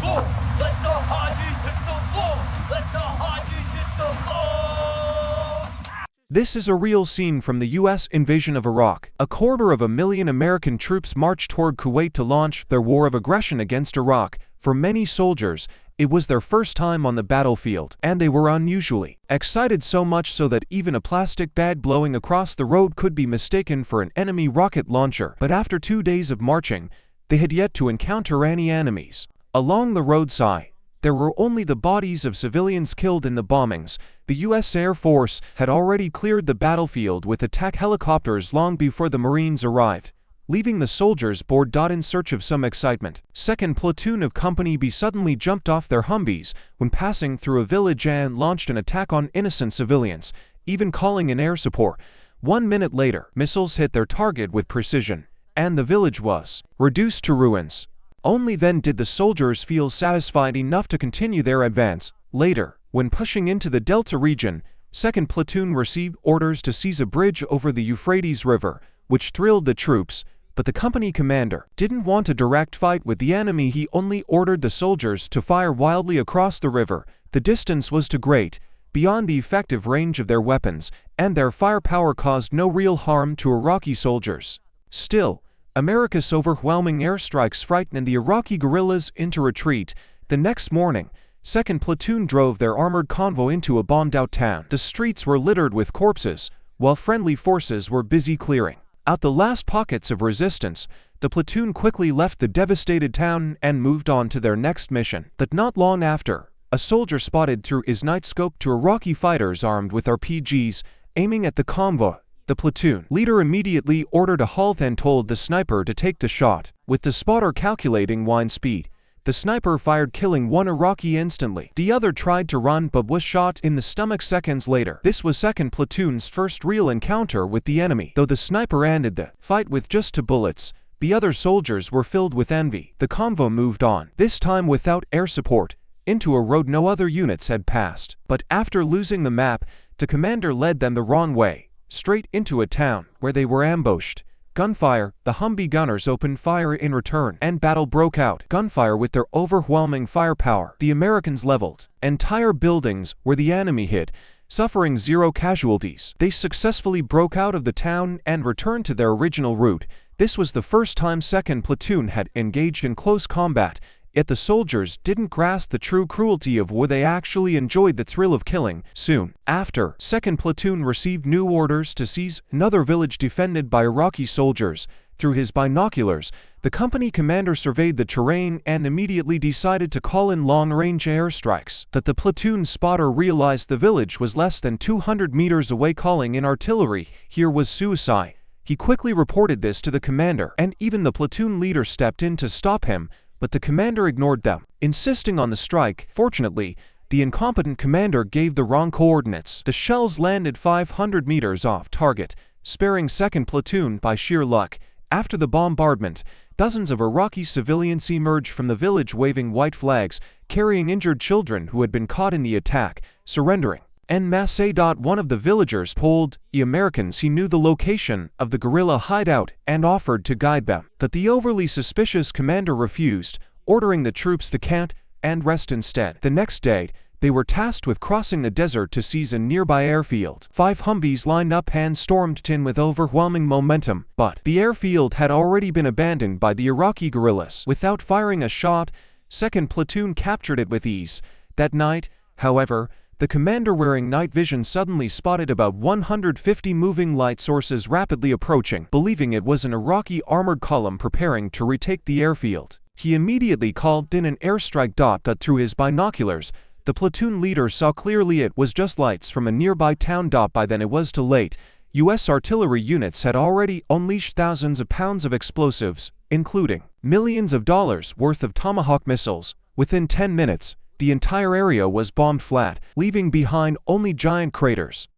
floor. Let the Hajis hit the floor. Let the Hajis hit the floor. This is a real scene from the U.S. invasion of Iraq. 250,000 American troops marched toward Kuwait to launch their war of aggression against Iraq. For many soldiers, it was their first time on the battlefield, and they were unusually excited, so much so that even a plastic bag blowing across the road could be mistaken for an enemy rocket launcher. But after 2 days of marching, they had yet to encounter any enemies. Along the roadside, there were only the bodies of civilians killed in the bombings. The U.S. Air Force had already cleared the battlefield with attack helicopters long before the Marines arrived, leaving the soldiers bored in search of some excitement. 2nd Platoon of Company B suddenly jumped off their Humvees when passing through a village and launched an attack on innocent civilians, even calling in air support. 1 minute later, missiles hit their target with precision, and the village was reduced to ruins. Only then did the soldiers feel satisfied enough to continue their advance. Later, when pushing into the Delta region, 2nd Platoon received orders to seize a bridge over the Euphrates River, which thrilled the troops. But the company commander didn't want a direct fight with the enemy. He only ordered the soldiers to fire wildly across the river. The distance was too great, beyond the effective range of their weapons, and their firepower caused no real harm to Iraqi soldiers. Still, America's overwhelming airstrikes frightened the Iraqi guerrillas into retreat. The next morning, 2nd Platoon drove their armored convoy into a bombed-out town. The streets were littered with corpses, while friendly forces were busy clearing out the last pockets of resistance. The platoon quickly left the devastated town and moved on to their next mission. But not long after, a soldier spotted through his night scope two Iraqi fighters armed with RPGs, aiming at the convoy. The platoon leader immediately ordered a halt and told the sniper to take the shot. With the spotter calculating wind speed, the sniper fired, killing one Iraqi instantly. The other tried to run but was shot in the stomach seconds later. This was 2nd Platoon's first real encounter with the enemy. Though the sniper ended the fight with just 2 bullets, the other soldiers were filled with envy. The convoy moved on, this time without air support, into a road no other units had passed. But after losing the map, the commander led them the wrong way, straight into a town where they were ambushed. Gunfire, the Humvee gunners opened fire in return, and battle broke out. Gunfire with their overwhelming firepower. The Americans leveled entire buildings where the enemy hid, suffering 0 casualties. They successfully broke out of the town and returned to their original route. This was the first time 2nd Platoon had engaged in close combat, yet the soldiers didn't grasp the true cruelty of war. They actually enjoyed the thrill of killing. Soon after, 2nd Platoon received new orders to seize another village defended by Iraqi soldiers. Through his binoculars, the company commander surveyed the terrain and immediately decided to call in long-range airstrikes. But the platoon spotter realized the village was less than 200 meters away. Calling in artillery here was suicide. He quickly reported this to the commander, and even the platoon leader stepped in to stop him. But the commander ignored them, insisting on the strike. Fortunately, the incompetent commander gave the wrong coordinates. The shells landed 500 meters off target, sparing 2nd Platoon by sheer luck. After the bombardment, dozens of Iraqi civilians emerged from the village waving white flags, carrying injured children who had been caught in the attack, surrendering en masse. One of the villagers told the Americans he knew the location of the guerrilla hideout and offered to guide them. But the overly suspicious commander refused, ordering the troops to camp and rest instead. The next day, they were tasked with crossing the desert to seize a nearby airfield. 5 Humvees lined up and stormed in with overwhelming momentum, but the airfield had already been abandoned by the Iraqi guerrillas. Without firing a shot, 2nd Platoon captured it with ease. That night, however, the commander, wearing night vision, suddenly spotted about 150 moving light sources rapidly approaching. Believing it was an Iraqi armored column preparing to retake the airfield, he immediately called in an airstrike. But through his binoculars, the platoon leader saw clearly it was just lights from a nearby town. By then it was too late. U.S. artillery units had already unleashed thousands of pounds of explosives, including millions of dollars worth of Tomahawk missiles. Within 10 minutes, the entire area was bombed flat, leaving behind only giant craters.